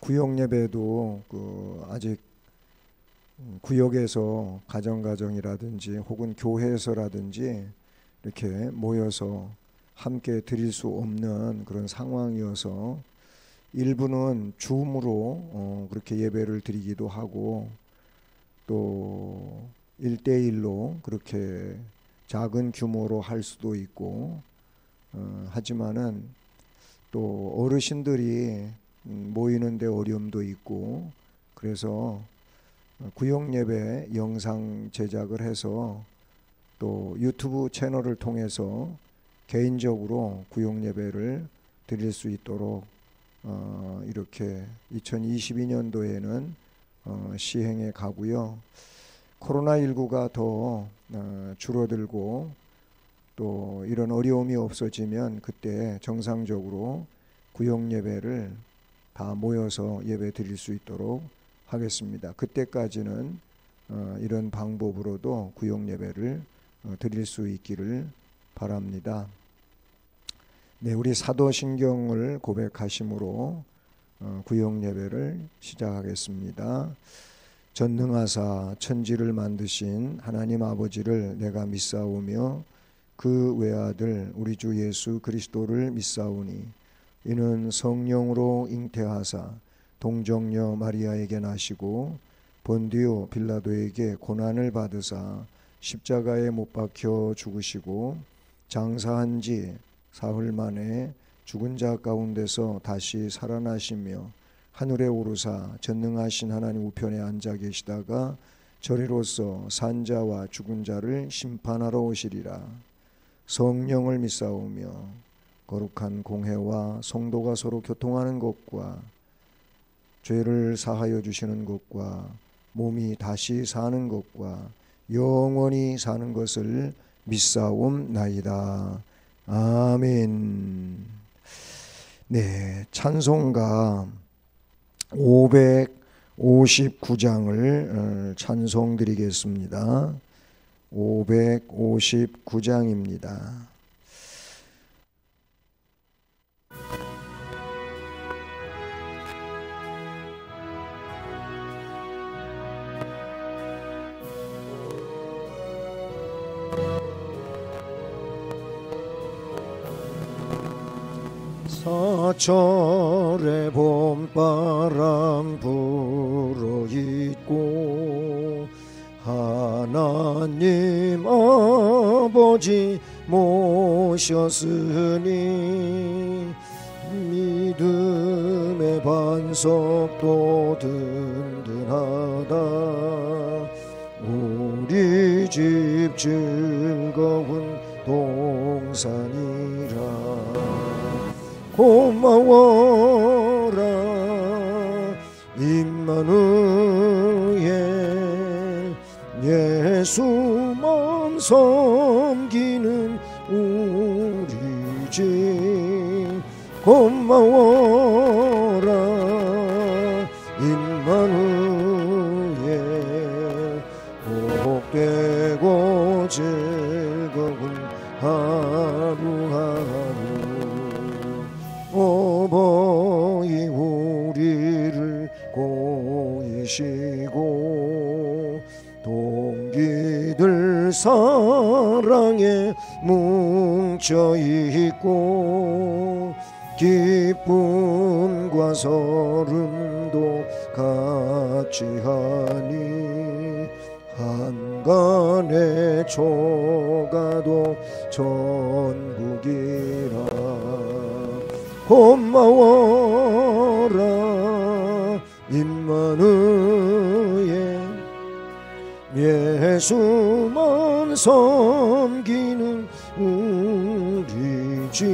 구역 예배도 아직 구역에서 가정이라든지 혹은 교회에서라든지 이렇게 모여서 함께 드릴 수 없는 그런 상황이어서 일부는 줌으로 그렇게 예배를 드리기도 하고 또 1대1로 그렇게 작은 규모로 할 수도 있고 하지만은 또 어르신들이 모이는데 어려움도 있고 그래서 구역 예배 영상 제작을 해서 또 유튜브 채널을 통해서 개인적으로 구역 예배를 드릴 수 있도록 이렇게 2022년도에는 시행해 가고요. 코로나19가 더 줄어들고 또 이런 어려움이 없어지면 그때 정상적으로 구역 예배를 다 모여서 예배 드릴 수 있도록 하겠습니다. 그때까지는 이런 방법으로도 구역 예배를 드릴 수 있기를 바랍니다. 네, 우리 사도신경을 고백하심으로 구역 예배를 시작하겠습니다. 전능하사 천지를 만드신 하나님 아버지를 내가 믿사오며 그 외아들 우리 주 예수 그리스도를 믿사오니 이는 성령으로 잉태하사 동정녀 마리아에게 나시고 본디오 빌라도에게 고난을 받으사 십자가에 못 박혀 죽으시고 장사한 지 사흘 만에 죽은 자 가운데서 다시 살아나시며 하늘에 오르사 전능하신 하나님 우편에 앉아 계시다가 저리로서 산 자와 죽은 자를 심판하러 오시리라. 성령을 믿사오며 거룩한 공회와 성도가 서로 교통하는 것과 죄를 사하여 주시는 것과 몸이 다시 사는 것과 영원히 사는 것을 믿사옵나이다. 아멘. 네, 찬송가 559장을 찬송드리겠습니다. 559장입니다. 사철의 봄바람 불어있고 하나님 아버지 모셨으니 믿음의 반석도 든든하다. 우리 집 즐거운 동산이라. 고마워라 임마누엘 예수만 섬기는 우리 집. 고마워라 임마누엘 복되고 즐거운 하루하루. 어버이 우리를 고이시고 동기들 사랑에 뭉쳐있고 기쁨과 서름도 같이 하니 한간의 초가도 천국이라. 고마워라 임마누엘 예수만 섬기는 우리 집.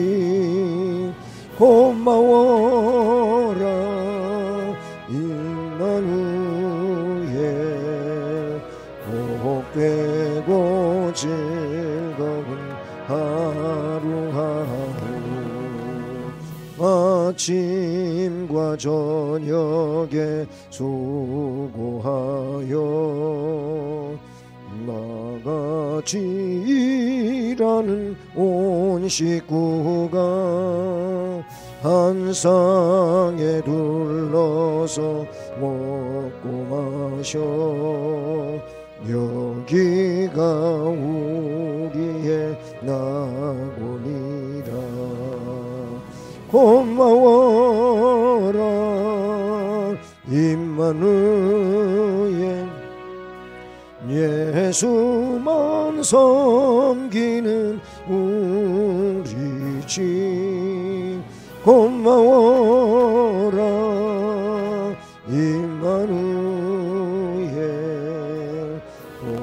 고마워라 임마누엘 복되고 즐거운 하루하루. 아침과 저녁에 수고하여 나같이 일하는 온 식구가 한 상에 둘러서 먹고 마셔 여기가 우리의 낙원이라 고마워라 임마누엘 예수만 섬기는 우리 집 고마워라 임마누엘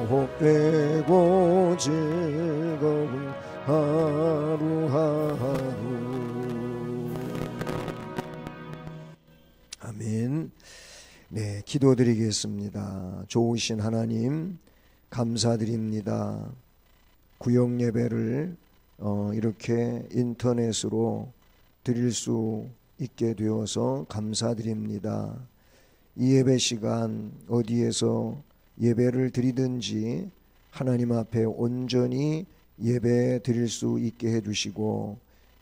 복되고 즐거운 하루하루 아멘. 네, 기도드리겠습니다. 좋으신 하나님 감사드립니다. 구역 예배를 이렇게 인터넷으로 드릴 수 있게 되어서 감사드립니다. 이 예배 시간 어디에서 예배를 드리든지 하나님 앞에 온전히 예배 드릴 수 있게 해주시고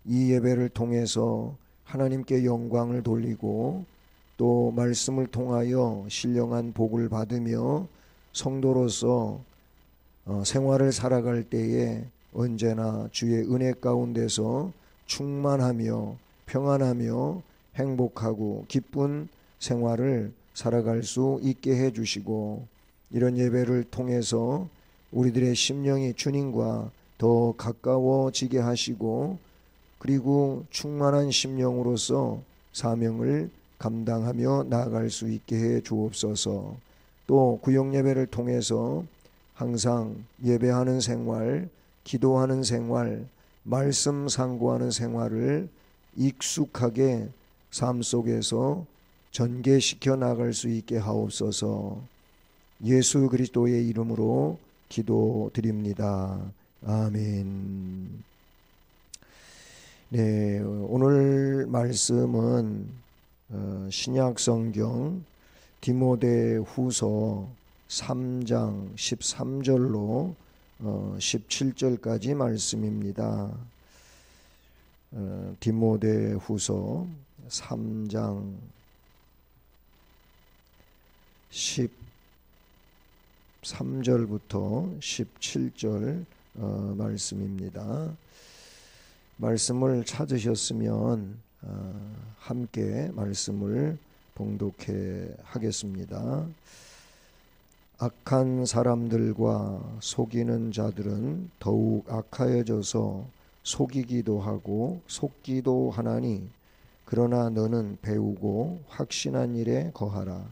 이 예배를 통해서 하나님께 영광을 돌리고 또 말씀을 통하여 신령한 복을 받으며 성도로서 생활을 살아갈 때에 언제나 주의 은혜 가운데서 충만하며 평안하며 행복하고 기쁜 생활을 살아갈 수 있게 해주시고 이런 예배를 통해서 우리들의 심령이 주님과 더 가까워지게 하시고 그리고 충만한 심령으로서 사명을 감당하며 나아갈 수 있게 해 주옵소서. 또 구역 예배를 통해서 항상 예배하는 생활, 기도하는 생활, 말씀 상고하는 생활을 익숙하게 삶 속에서 전개시켜 나갈 수 있게 하옵소서. 예수 그리스도의 이름으로 기도드립니다. 아멘. 네, 오늘 말씀은 신약 성경 디모데후서 3장 13절로 17절까지 말씀입니다. 디모데후서 3장 13절부터 17절 말씀입니다. 말씀을 찾으셨으면 함께 말씀을 봉독해 하겠습니다. 악한 사람들과 속이는 자들은 더욱 악하여져서 속이기도 하고 속기도 하나니 그러나 너는 배우고 확신한 일에 거하라.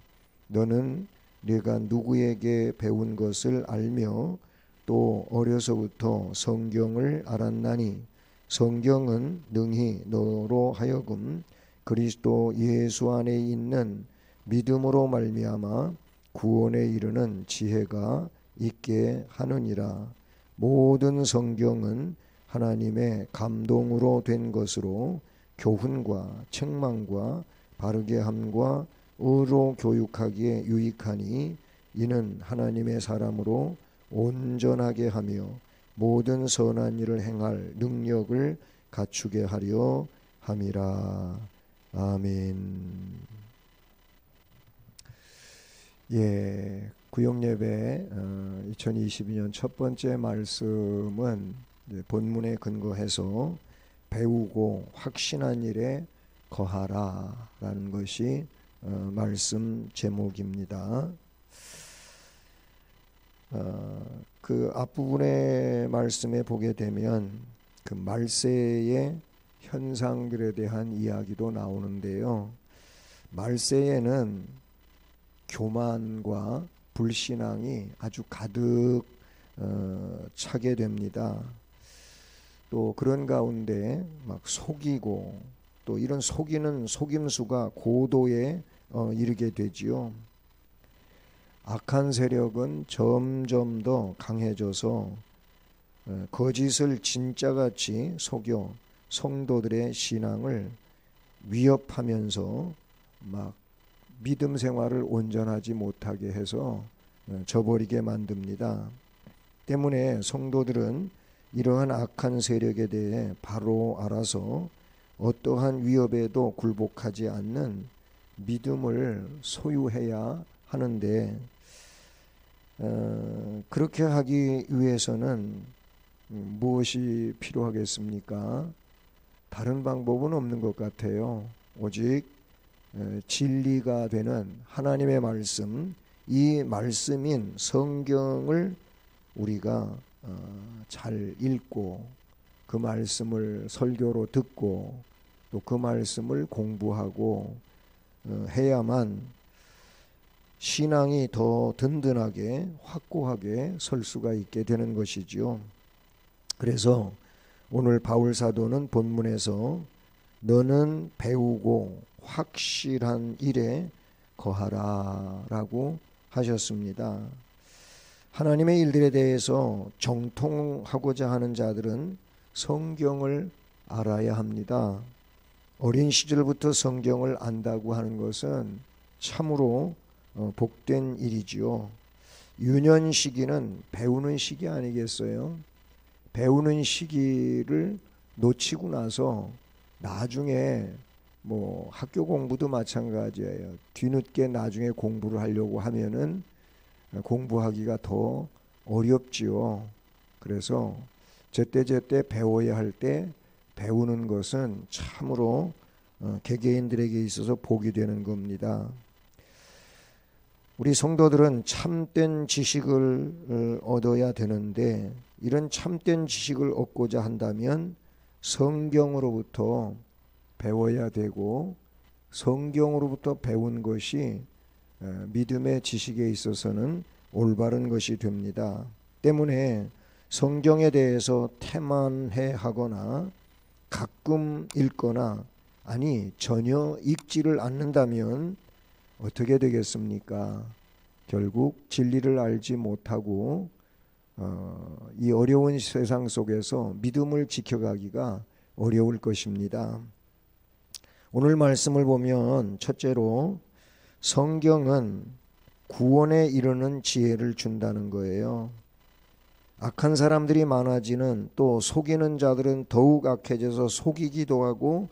너는 네가 누구에게 배운 것을 알며 또 어려서부터 성경을 알았나니 성경은 능히 너로 하여금 그리스도 예수 안에 있는 믿음으로 말미암아 구원에 이르는 지혜가 있게 하느니라. 모든 성경은 하나님의 감동으로 된 것으로 교훈과 책망과 바르게 함과 의로 교육하기에 유익하니 이는 하나님의 사람으로 온전하게 하며 모든 선한 일을 행할 능력을 갖추게 하려 함이라. 아멘. 예, 구역예배 2022년 첫 번째 말씀은 본문에 근거해서 배우고 확신한 일에 거하라 라는 것이 말씀 제목입니다. 그 앞부분의 말씀에 보게 되면 그 말세의 현상들에 대한 이야기도 나오는데요. 말세에는 교만과 불신앙이 아주 가득 차게 됩니다. 또 그런 가운데 막 속이고 또 이런 속이는 속임수가 고도에 이르게 되지요. 악한 세력은 점점 더 강해져서 거짓을 진짜같이 속여 성도들의 신앙을 위협하면서 막 믿음 생활을 온전하지 못하게 해서 저버리게 만듭니다. 때문에 성도들은 이러한 악한 세력에 대해 바로 알아서 어떠한 위협에도 굴복하지 않는 믿음을 소유해야 하는데, 그렇게 하기 위해서는 무엇이 필요하겠습니까? 다른 방법은 없는 것 같아요. 오직 진리가 되는 하나님의 말씀, 이 말씀인 성경을 우리가 잘 읽고 그 말씀을 설교로 듣고 또 그 말씀을 공부하고 해야만 신앙이 더 든든하게 확고하게 설 수가 있게 되는 것이지요. 그래서 오늘 바울 사도는 본문에서 너는 배우고 확실한 일에 거하라 라고 하셨습니다. 하나님의 일들에 대해서 정통하고자 하는 자들은 성경을 알아야 합니다. 어린 시절부터 성경을 안다고 하는 것은 참으로 복된 일이지요. 유년 시기는 배우는 시기 아니겠어요? 배우는 시기를 놓치고 나서 나중에 학교 공부도 마찬가지예요. 뒤늦게 나중에 공부를 하려고 하면은 공부하기가 더 어렵지요. 그래서 제때제때 배워야 할 때 배우는 것은 참으로 개개인들에게 있어서 복이 되는 겁니다. 우리 성도들은 참된 지식을 얻어야 되는데, 이런 참된 지식을 얻고자 한다면 성경으로부터 배워야 되고, 성경으로부터 배운 것이 믿음의 지식에 있어서는 올바른 것이 됩니다. 때문에 성경에 대해서 태만해 하거나 가끔 읽거나 아니 전혀 읽지를 않는다면 어떻게 되겠습니까? 결국 진리를 알지 못하고 이 어려운 세상 속에서 믿음을 지켜가기가 어려울 것입니다. 오늘 말씀을 보면 첫째로 성경은 구원에 이르는 지혜를 준다는 거예요. 악한 사람들이 많아지는, 또 속이는 자들은 더욱 악해져서 속이기도 하고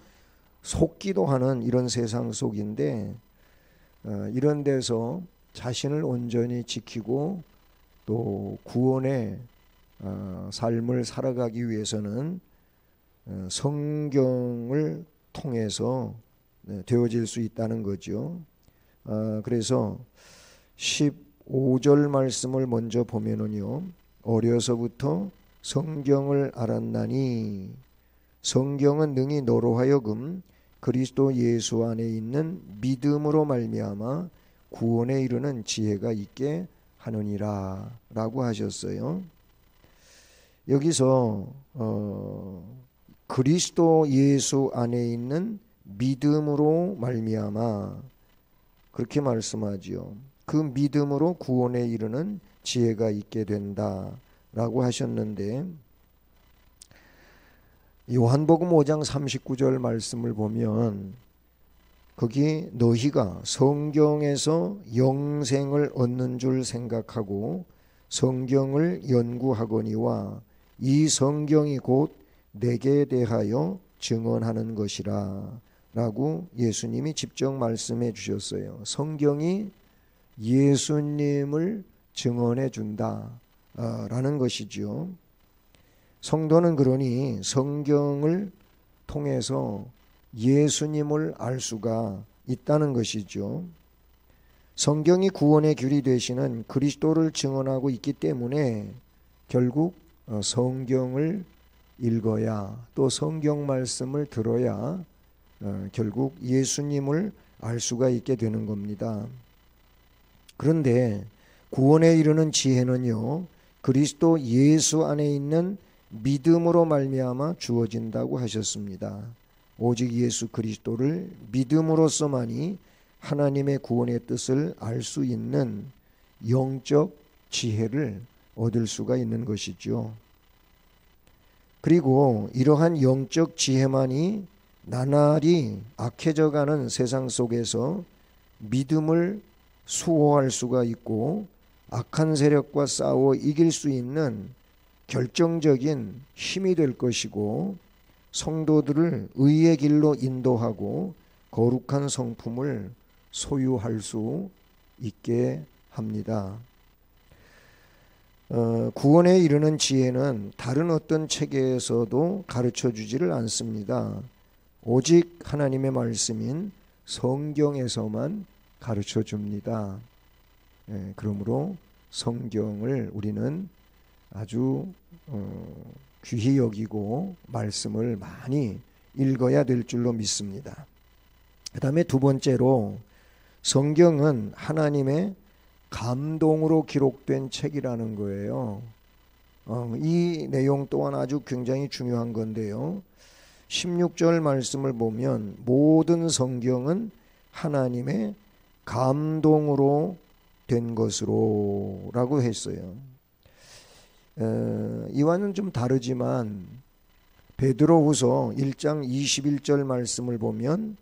속기도 하는 이런 세상 속인데, 이런 데서 자신을 온전히 지키고 또 구원의 삶을 살아가기 위해서는 성경을 통해서 되어질 수 있다는 거죠. 그래서 15절 말씀을 먼저 보면은요, 어려서부터 성경을 알았나니 성경은 능히 너로 하여금 그리스도 예수 안에 있는 믿음으로 말미암아 구원에 이르는 지혜가 있게 하느니라 라고 하셨어요. 여기서 그리스도 예수 안에 있는 믿음으로 말미암아 그렇게 말씀하지요. 그 믿음으로 구원에 이르는 지혜가 있게 된다라고 하셨는데, 요한복음 5장 39절 말씀을 보면 거기 너희가 성경에서 영생을 얻는 줄 생각하고 성경을 연구하거니와 이 성경이 곧 내게 대하여 증언하는 것이라 라고 예수님이 직접 말씀해 주셨어요. 성경이 예수님을 증언해 준다 라는 것이죠. 성도는 그러니 성경을 통해서 예수님을 알 수가 있다는 것이죠. 성경이 구원의 귤이 되시는 그리스도를 증언하고 있기 때문에 결국 성경을 읽어야, 또 성경 말씀을 들어야 결국 예수님을 알 수가 있게 되는 겁니다. 그런데 구원에 이르는 지혜는요, 그리스도 예수 안에 있는 믿음으로 말미암아 주어진다고 하셨습니다. 오직 예수 그리스도를 믿음으로써만이 하나님의 구원의 뜻을 알 수 있는 영적 지혜를 얻을 수가 있는 것이죠. 그리고 이러한 영적 지혜만이 나날이 악해져가는 세상 속에서 믿음을 수호할 수가 있고 악한 세력과 싸워 이길 수 있는 결정적인 힘이 될 것이고, 성도들을 의의 길로 인도하고 거룩한 성품을 소유할 수 있게 합니다. 구원에 이르는 지혜는 다른 어떤 체계에서도 가르쳐 주지를 않습니다. 오직 하나님의 말씀인 성경에서만 가르쳐 줍니다. 그러므로 성경을 우리는 아주 귀히 여기고 말씀을 많이 읽어야 될 줄로 믿습니다. 그 다음에 두 번째로 성경은 하나님의 감동으로 기록된 책이라는 거예요. 이 내용 또한 아주 굉장히 중요한 건데요. 16절 말씀을 보면 모든 성경은 하나님의 감동으로 된 것으로 라고 했어요. 이와는 좀 다르지만 베드로후서 1장 21절 말씀을 보면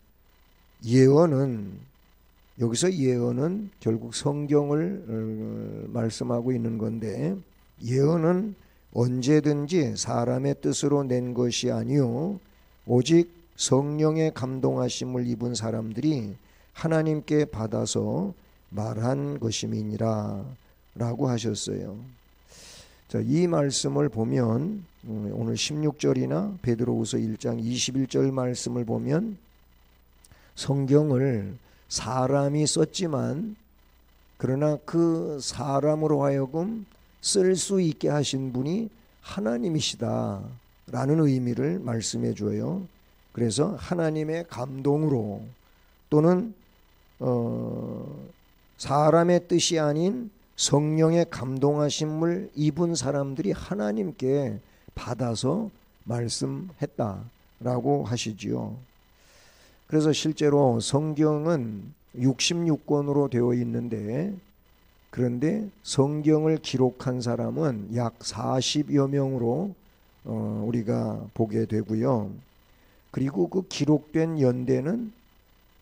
여기서 예언은 결국 성경을 말씀하고 있는 건데, 예언은 언제든지 사람의 뜻으로 낸 것이 아니요 오직 성령의 감동하심을 입은 사람들이 하나님께 받아서 말한 것임이니라 라고 하셨어요. 자, 이 말씀을 보면 오늘 16절이나 베드로후서 1장 21절 말씀을 보면 성경을 사람이 썼지만 그러나 그 사람으로 하여금 쓸 수 있게 하신 분이 하나님이시다 라는 의미를 말씀해 줘요. 그래서 하나님의 감동으로 또는 사람의 뜻이 아닌 성령의 감동하심을 입은 사람들이 하나님께 받아서 말씀했다라고 하시지요. 그래서 실제로 성경은 66권으로 되어 있는데, 그런데 성경을 기록한 사람은 약 40여 명으로 우리가 보게 되고요. 그리고 그 기록된 연대는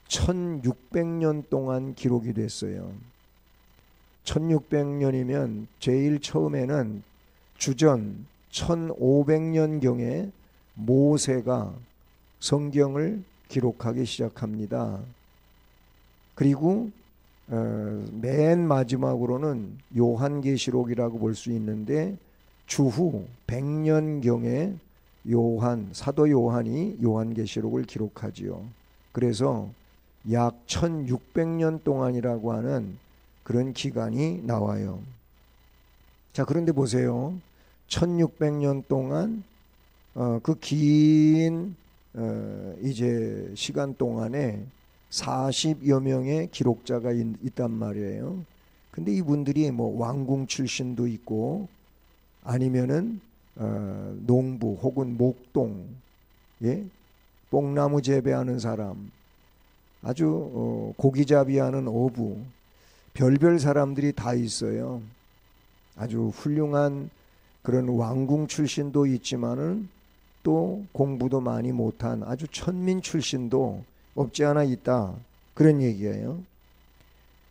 1600년 동안 기록이 됐어요. 1600년이면 제일 처음에는 주전 1500년경에 모세가 성경을 기록하기 시작합니다. 그리고 맨 마지막으로는 요한계시록이라고 볼 수 있는데 주후 100년경에 사도 요한이 요한계시록을 기록하지요. 그래서 약 1600년 동안이라고 하는 그런 기간이 나와요. 자, 그런데 보세요. 1600년 동안 그 긴 이제 시간 동안에 40여 명의 기록자가 있단 말이에요. 근데 이분들이 뭐 왕궁 출신도 있고 아니면은 농부 혹은 목동, 뽕나무 재배하는 사람, 아주 고기잡이하는 어부, 별별 사람들이 다 있어요. 아주 훌륭한 그런 왕궁 출신도 있지만은 또 공부도 많이 못한 아주 천민 출신도 없지 않아 있다, 그런 얘기예요.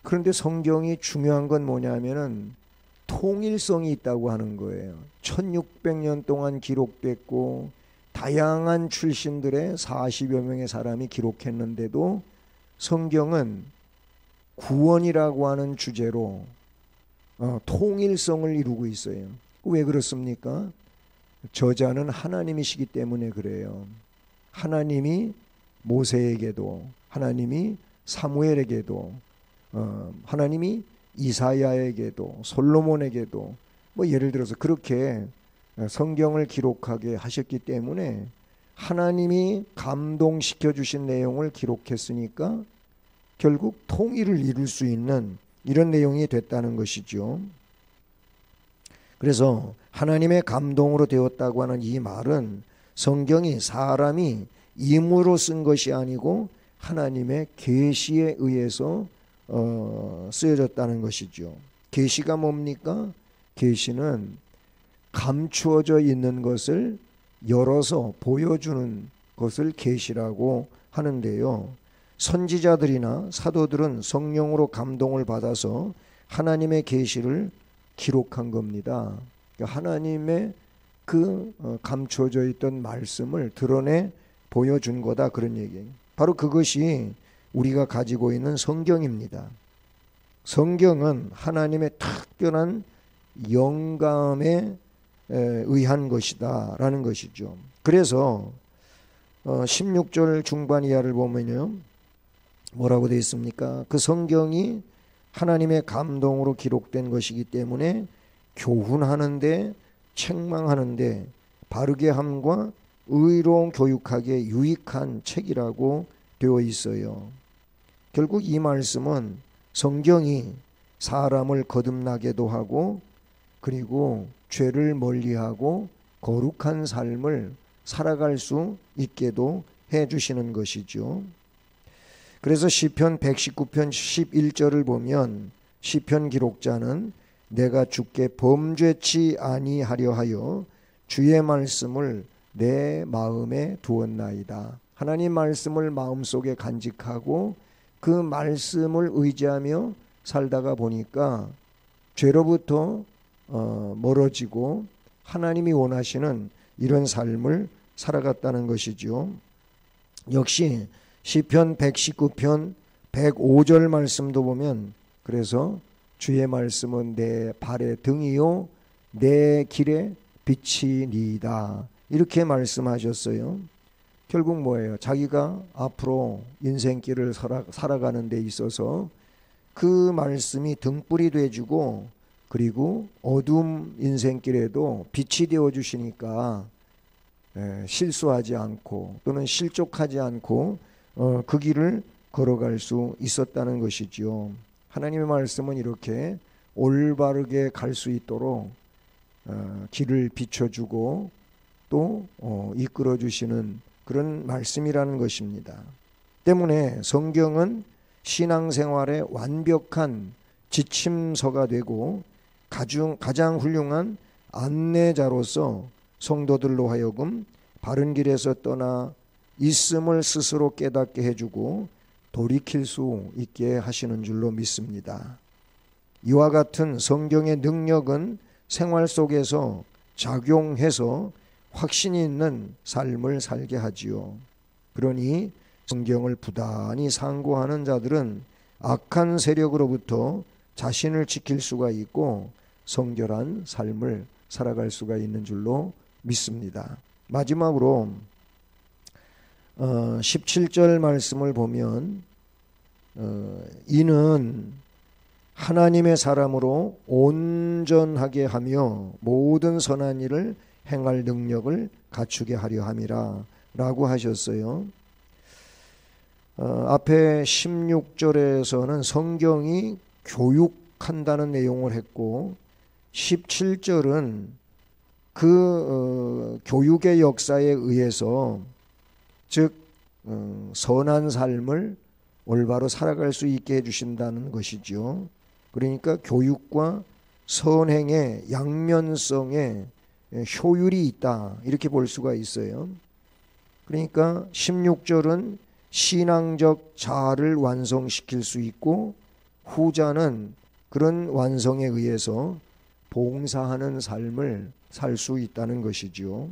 그런데 성경이 중요한 건 뭐냐면은 통일성이 있다고 하는 거예요. 1600년 동안 기록됐고 다양한 출신들의 40여 명의 사람이 기록했는데도 성경은 구원이라고 하는 주제로 통일성을 이루고 있어요. 왜 그렇습니까? 저자는 하나님이시기 때문에 그래요. 하나님이 모세에게도, 하나님이 사무엘에게도, 하나님이 이사야에게도, 솔로몬에게도 뭐 예를 들어서 그렇게 성경을 기록하게 하셨기 때문에 하나님이 감동시켜 주신 내용을 기록했으니까 결국 통일을 이룰 수 있는 이런 내용이 됐다는 것이죠. 그래서 하나님의 감동으로 되었다고 하는 이 말은 성경이 사람이 임으로 쓴 것이 아니고 하나님의 계시에 의해서 쓰여졌다는 것이죠. 계시가 뭡니까? 계시는 감추어져 있는 것을 열어서 보여주는 것을 계시라고 하는데요. 선지자들이나 사도들은 성령으로 감동을 받아서 하나님의 계시를 기록한 겁니다. 하나님의 감춰져 있던 말씀을 드러내 보여준 거다, 그런 얘기예요. 바로 그것이 우리가 가지고 있는 성경입니다. 성경은 하나님의 특별한 영감에 의한 것이다 라는 것이죠. 그래서 16절 중반 이하를 보면요, 뭐라고 되어 있습니까? 그 성경이 하나님의 감동으로 기록된 것이기 때문에 교훈하는데, 책망하는데, 바르게 함과 의로운 교육하기에 유익한 책이라고 되어 있어요. 결국 이 말씀은 성경이 사람을 거듭나게도 하고, 그리고 죄를 멀리하고 거룩한 삶을 살아갈 수 있게도 해주시는 것이죠. 그래서 시편 119편 11절을 보면 시편 기록자는 내가 주께 범죄치 아니하려 하여 주의 말씀을 내 마음에 두었나이다. 하나님 말씀을 마음속에 간직하고 그 말씀을 의지하며 살다가 보니까 죄로부터 멀어지고 하나님이 원하시는 이런 삶을 살아갔다는 것이죠. 역시 시편 119편 105절 말씀도 보면 그래서 주의 말씀은 내 발의 등이요 내 길에 빛이니이다, 이렇게 말씀하셨어요. 결국 뭐예요? 자기가 앞으로 인생길을 살아가는 데 있어서 그 말씀이 등불이 되어주고, 그리고 어두운 인생길에도 빛이 되어주시니까 실수하지 않고 또는 실족하지 않고 그 길을 걸어갈 수 있었다는 것이죠. 하나님의 말씀은 이렇게 올바르게 갈 수 있도록 길을 비춰주고 또 이끌어주시는 그런 말씀이라는 것입니다. 때문에 성경은 신앙생활의 완벽한 지침서가 되고 가장 훌륭한 안내자로서 성도들로 하여금 바른 길에서 떠나 있음을 스스로 깨닫게 해주고 돌이킬 수 있게 하시는 줄로 믿습니다. 이와 같은 성경의 능력은 생활 속에서 작용해서 확신이 있는 삶을 살게 하지요. 그러니 성경을 부단히 상고하는 자들은 악한 세력으로부터 자신을 지킬 수가 있고 성결한 삶을 살아갈 수가 있는 줄로 믿습니다. 마지막으로 17절 말씀을 보면 이는 하나님의 사람으로 온전하게 하며 모든 선한 일을 행할 능력을 갖추게 하려 함이라 라고 하셨어요. 앞에 16절에서는 성경이 교육한다는 내용을 했고 17절은 그 교육의 역사에 의해서 즉 선한 삶을 올바로 살아갈 수 있게 해주신다는 것이죠. 그러니까 교육과 선행의 양면성에 효율이 있다, 이렇게 볼 수가 있어요. 그러니까 16절은 신앙적 자아를 완성시킬 수 있고 후자는 그런 완성에 의해서 봉사하는 삶을 살 수 있다는 것이죠.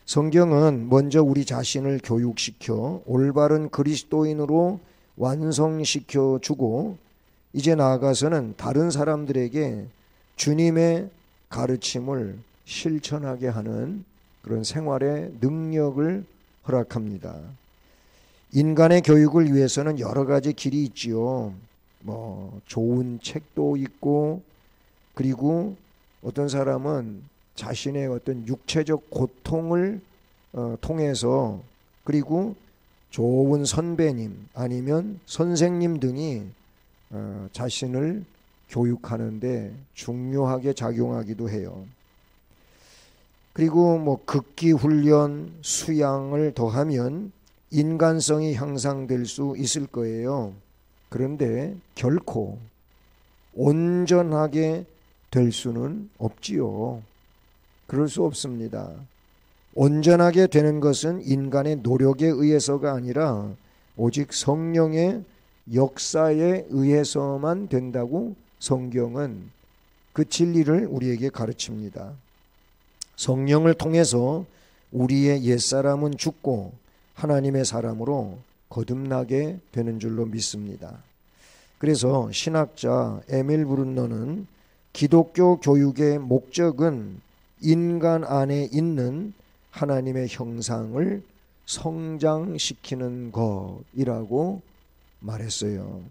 성경은 먼저 우리 자신을 교육시켜 올바른 그리스도인으로 완성시켜 주고 이제 나아가서는 다른 사람들에게 주님의 가르침을 실천하게 하는 그런 생활의 능력을 허락합니다. 인간의 교육을 위해서는 여러 가지 길이 있지요. 좋은 책도 있고, 그리고 어떤 사람은 자신의 어떤 육체적 고통을 통해서, 그리고 좋은 선배님 아니면 선생님 등이 자신을 교육하는데 중요하게 작용하기도 해요. 그리고 극기 훈련, 수양을 더하면 인간성이 향상될 수 있을 거예요. 그런데 결코 온전하게 될 수는 없지요. 그럴 수 없습니다. 온전하게 되는 것은 인간의 노력에 의해서가 아니라 오직 성령의 역사에 의해서만 된다고 성경은 그 진리를 우리에게 가르칩니다. 성령을 통해서 우리의 옛사람은 죽고 하나님의 사람으로 거듭나게 되는 줄로 믿습니다. 그래서 신학자 에밀 브룬너는 기독교 교육의 목적은 인간 안에 있는 하나님의 형상을 성장시키는 것이라고 말했어요.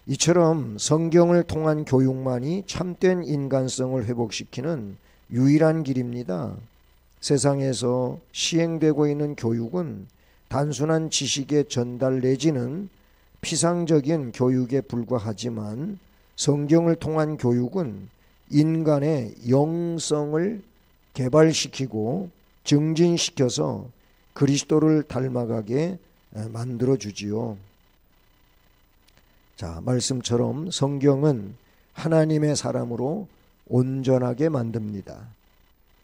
이처럼 성경을 통한 교육만이 참된 인간성을 회복시키는 유일한 길입니다. 세상에서 시행되고 있는 교육은 단순한 지식의 전달 내지는 피상적인 교육에 불과하지만 성경을 통한 교육은 인간의 영성을 개발시키고 증진시켜서 그리스도를 닮아가게 만들어주지요. 자, 말씀처럼 성경은 하나님의 사람으로 온전하게 만듭니다.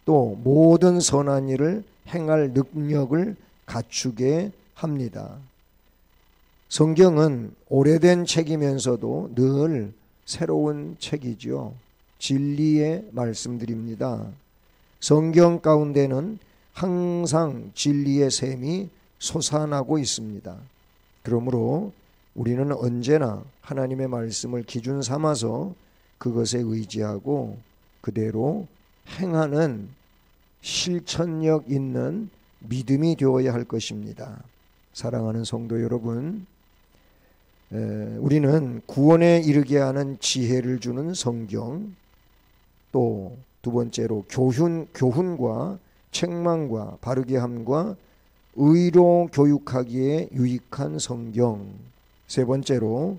또 모든 선한 일을 행할 능력을 갖추게 합니다. 성경은 오래된 책이면서도 늘 새로운 책이죠. 진리의 말씀들입니다. 성경 가운데는 항상 진리의 샘이 솟아나고 있습니다. 그러므로 우리는 언제나 하나님의 말씀을 기준 삼아서 그것에 의지하고 그대로 행하는 실천력 있는 믿음이 되어야 할 것입니다. 사랑하는 성도 여러분, 우리는 구원에 이르게 하는 지혜를 주는 성경, 또 두 번째로 교훈과 책망과 바르게 함과 의로 교육하기에 유익한 성경, 세 번째로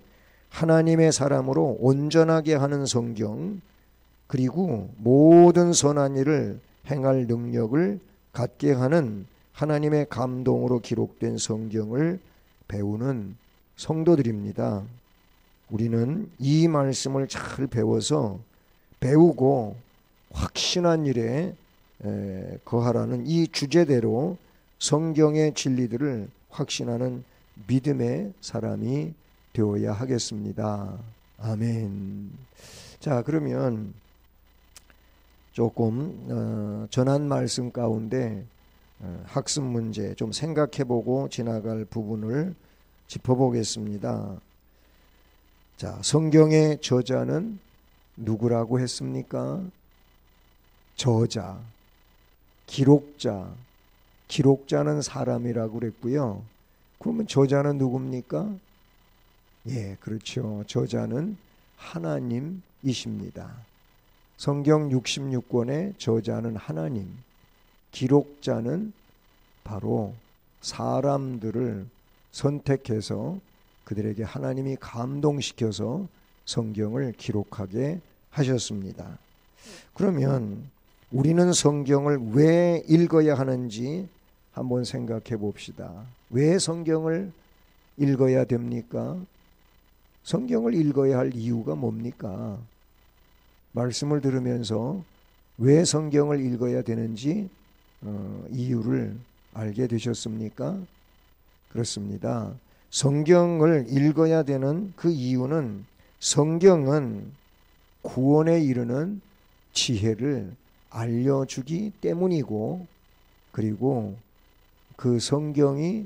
하나님의 사람으로 온전하게 하는 성경, 그리고 모든 선한 일을 행할 능력을 갖게 하는 하나님의 감동으로 기록된 성경을 배우는 성도들입니다. 우리는 이 말씀을 잘 배워서 배우고 확신한 일에 거하라는 이 주제대로 성경의 진리들을 확신하는 믿음의 사람이 되어야 하겠습니다. 아멘. 자, 그러면 조금 전한 말씀 가운데 학습 문제 좀 생각해보고 지나갈 부분을 짚어보겠습니다. 자, 성경의 저자는 누구라고 했습니까? 저자, 기록자는 사람이라고 그랬고요. 그러면 저자는 누굽니까? 예, 그렇죠. 저자는 하나님이십니다. 성경 66권의 저자는 하나님, 기록자는 바로 사람들을 선택해서 그들에게 하나님이 감동시켜서 성경을 기록하게 하셨습니다. 그러면 우리는 성경을 왜 읽어야 하는지 한번 생각해 봅시다. 왜 성경을 읽어야 됩니까? 성경을 읽어야 할 이유가 뭡니까? 말씀을 들으면서 왜 성경을 읽어야 되는지 이유를 알게 되셨습니까? 그렇습니다. 성경을 읽어야 되는 그 이유는 성경은 구원에 이르는 지혜를 알려주기 때문이고, 그리고 그 성경이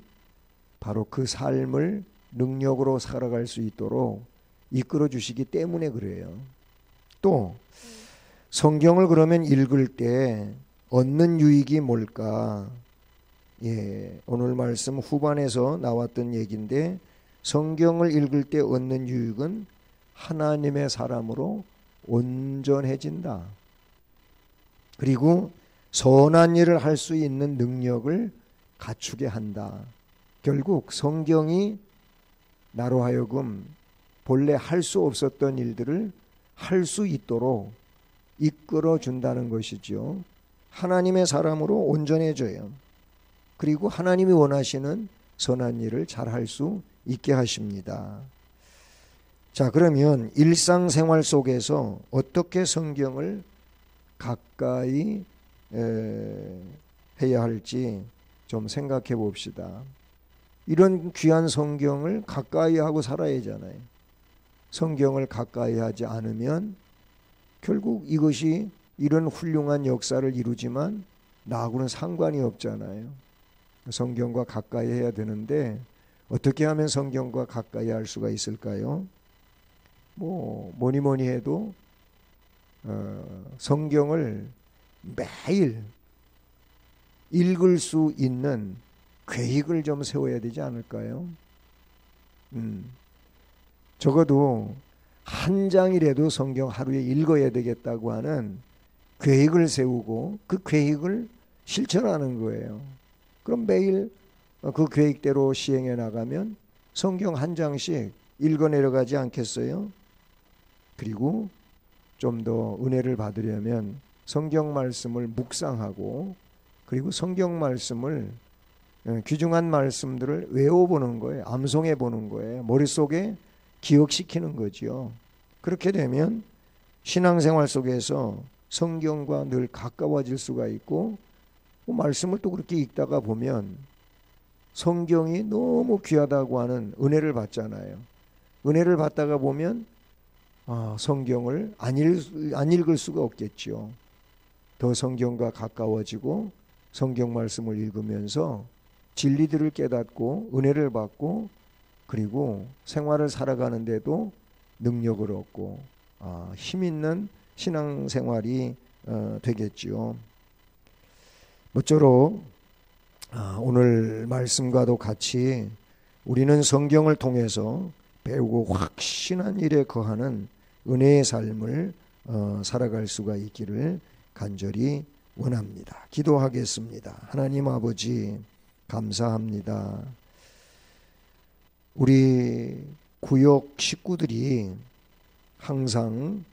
바로 그 삶을 능력으로 살아갈 수 있도록 이끌어 주시기 때문에 그래요. 또 성경을 그러면 읽을 때 얻는 유익이 뭘까? 예, 오늘 말씀 후반에서 나왔던 얘기인데, 성경을 읽을 때 얻는 유익은 하나님의 사람으로 온전해진다. 그리고 선한 일을 할 수 있는 능력을 갖추게 한다. 결국 성경이 나로 하여금 본래 할 수 없었던 일들을 할 수 있도록 이끌어 준다는 것이죠. 하나님의 사람으로 온전해져요. 그리고 하나님이 원하시는 선한 일을 잘 할 수 있게 하십니다. 자, 그러면 일상생활 속에서 어떻게 성경을 가까이 해야 할지 좀 생각해 봅시다. 이런 귀한 성경을 가까이 하고 살아야 하잖아요. 성경을 가까이 하지 않으면 결국 이것이 이런 훌륭한 역사를 이루지만 나하고는 상관이 없잖아요. 성경과 가까이 해야 되는데 어떻게 하면 성경과 가까이 할 수가 있을까요? 뭐니 해도 성경을 매일 읽을 수 있는 계획을 좀 세워야 되지 않을까요? 적어도 한 장이라도 성경 하루에 읽어야 되겠다고 하는 계획을 세우고 그 계획을 실천하는 거예요. 그럼 매일 그 계획대로 시행해 나가면 성경 한 장씩 읽어 내려가지 않겠어요? 그리고 좀 더 은혜를 받으려면 성경 말씀을 묵상하고 그리고 성경 말씀을 귀중한 말씀들을 외워보는 거예요. 암송해 보는 거예요. 머릿속에 기억시키는 거죠. 그렇게 되면 신앙생활 속에서 성경과 늘 가까워질 수가 있고 말씀을 또 그렇게 읽다가 보면 성경이 너무 귀하다고 하는 은혜를 받잖아요. 은혜를 받다가 보면 성경을 안 읽을 수가 없겠죠. 더 성경과 가까워지고 성경 말씀을 읽으면서 진리들을 깨닫고 은혜를 받고 그리고 생활을 살아가는데도 능력을 얻고 힘 있는 신앙생활이 되겠지요. 모쪼록 오늘 말씀과도 같이 우리는 성경을 통해서 배우고 확신한 일에 거하는 은혜의 삶을 살아갈 수가 있기를 간절히 원합니다. 기도하겠습니다. 하나님 아버지 감사합니다. 우리 구역 식구들이 항상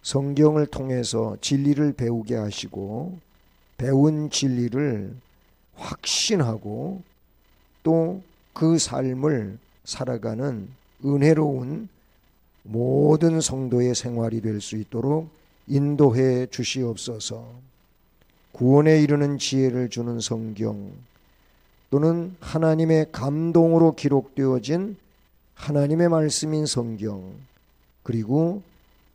성경을 통해서 진리를 배우게 하시고 배운 진리를 확신하고 또 그 삶을 살아가는 은혜로운 모든 성도의 생활이 될 수 있도록 인도해 주시옵소서. 구원에 이르는 지혜를 주는 성경 또는 하나님의 감동으로 기록되어진 하나님의 말씀인 성경 그리고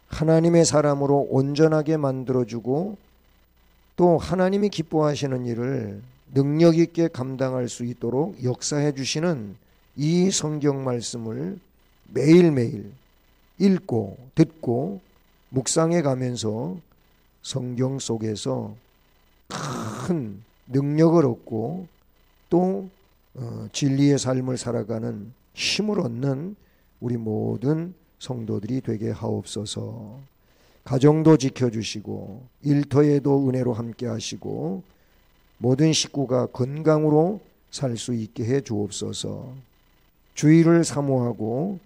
하나님의 사람으로 온전하게 만들어주고 또 하나님이 기뻐하시는 일을 능력 있게 감당할 수 있도록 역사해 주시는 이 성경 말씀을 매일매일 읽고 듣고 묵상해 가면서 성경 속에서 큰 능력을 얻고 또 진리의 삶을 살아가는 힘을 얻는 우리 모든 성도들이 되게 하옵소서. 가정도 지켜주시고 일터에도 은혜로 함께 하시고 모든 식구가 건강으로 살 수 있게 해 주옵소서. 주일을 사모하고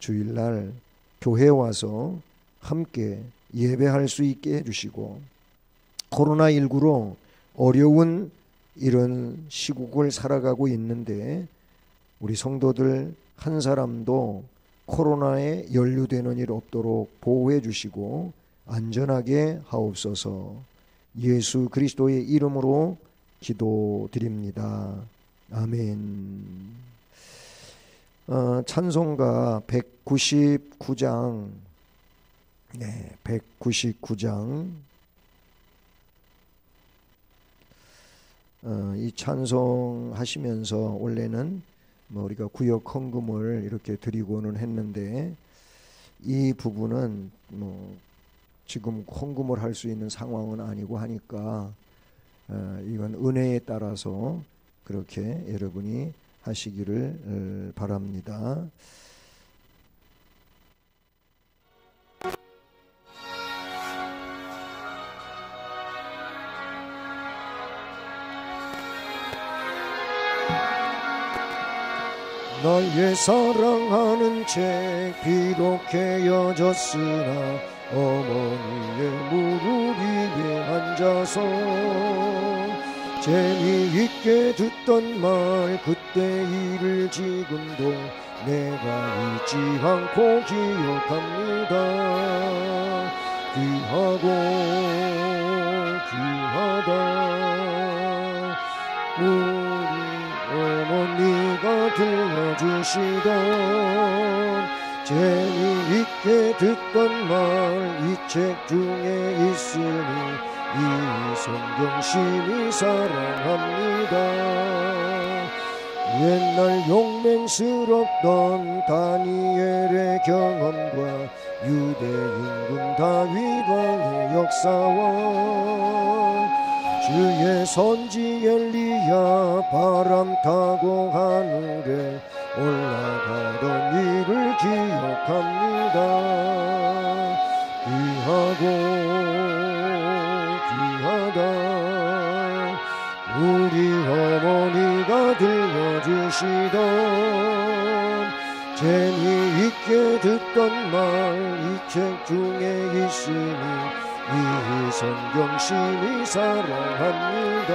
주일날 교회에 와서 함께 예배할 수 있게 해주시고 코로나19로 어려운 이런 시국을 살아가고 있는데 우리 성도들 한 사람도 코로나에 연루되는 일 없도록 보호해 주시고 안전하게 하옵소서. 예수 그리스도의 이름으로 기도드립니다. 아멘. 찬송가 199장 199장 이 찬송 하시면서 원래는 우리가 구역 헌금을 이렇게 드리고는 했는데 이 부분은 지금 헌금을 할 수 있는 상황은 아니고 하니까 이건 은혜에 따라서 그렇게 여러분이 하시기를 바랍니다. 나의 사랑하는 책 비록 헤어졌으나 어머니의 무릎 위에 앉아서 재미있게 듣던 말 그때 일을 지금도 내가 잊지 않고 기억합니다. 귀하고 귀하다 우리 어머니가 들려주시던 재미있게 듣던 말 이 책 중에 있으니 이 성경 심히 사랑합니다. 옛날 용맹스럽던 다니엘의 경험과 유대 임금 다윗 왕의 역사와 주의 선지 엘리야 바람 타고 하늘에 올라가던 일을 기억합니다. 귀하고 귀하다 우리 어머니가 들려주시던 재미있게 듣던 말 이 책 중에 있으니 이 성경 심히 사랑합니다.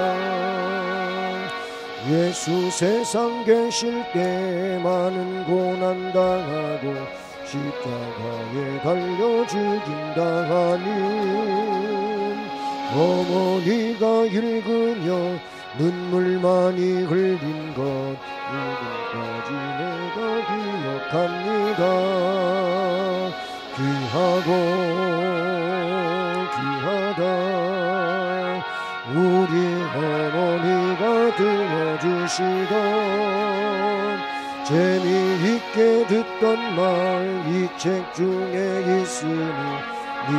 예수 세상 계실 때 많은 고난 당하고 십자가에 달려 죽임당하니 어머니가 읽으며 눈물 많이 흘린 것 지금까지 내가 기억합니다. 귀하고 귀하다 우리 어머니가 들려주시던 재미있게 듣던 말 이 책 중에 있으니 이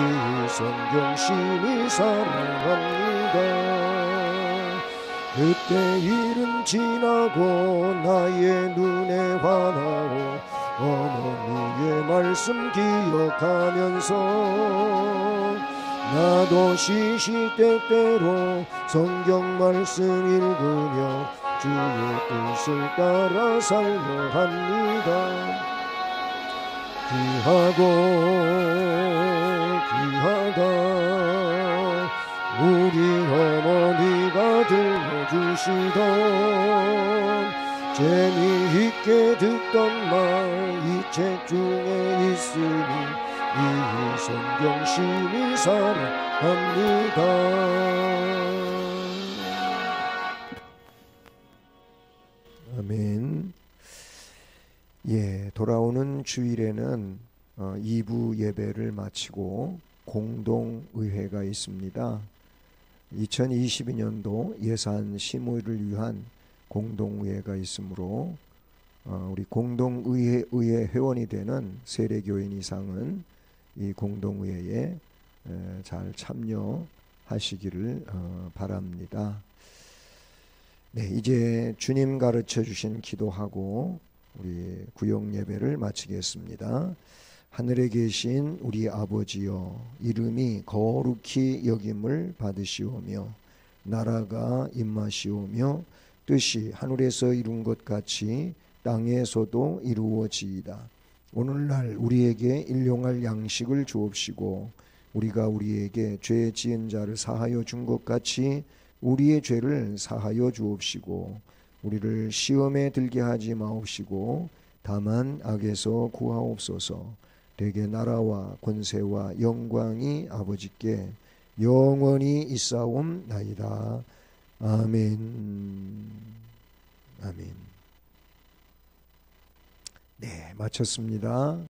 성경 심히 사랑합니다. 그때 일은 지나고 나의 눈에 환하오 어머니의 말씀 기억하면서 나도 시시때때로 성경 말씀 읽으며 주의 뜻을 따라 살려 합니다. 귀하고 귀하다 우리 어머니가 들려주시던 재미있게 듣던 말 이 책 중에 있으니 이 성경 심히 사랑합니다. 아멘. 예, 돌아오는 주일에는 2부 예배를 마치고 공동의회가 있습니다. 2022년도 예산 심의를 위한 공동의회가 있으므로 우리 공동의회 회원이 되는 세례교인 이상은 이 공동의회에 잘 참여하시기를 바랍니다. 네, 이제 주님 가르쳐 주신 기도하고 우리 구역 예배를 마치겠습니다. 하늘에 계신 우리 아버지여, 이름이 거룩히 여김을 받으시오며 나라가 임하시오며 뜻이 하늘에서 이룬 것 같이 땅에서도 이루어지이다. 오늘날 우리에게 일용할 양식을 주옵시고 우리가 우리에게 죄 지은 자를 사하여 준 것 같이 우리의 죄를 사하여 주옵시고 우리를 시험에 들게 하지 마옵시고 다만 악에서 구하옵소서. 되게 나라와 권세와 영광이 아버지께 영원히 있사옵나이다. 아멘. 아멘. 네, 마쳤습니다.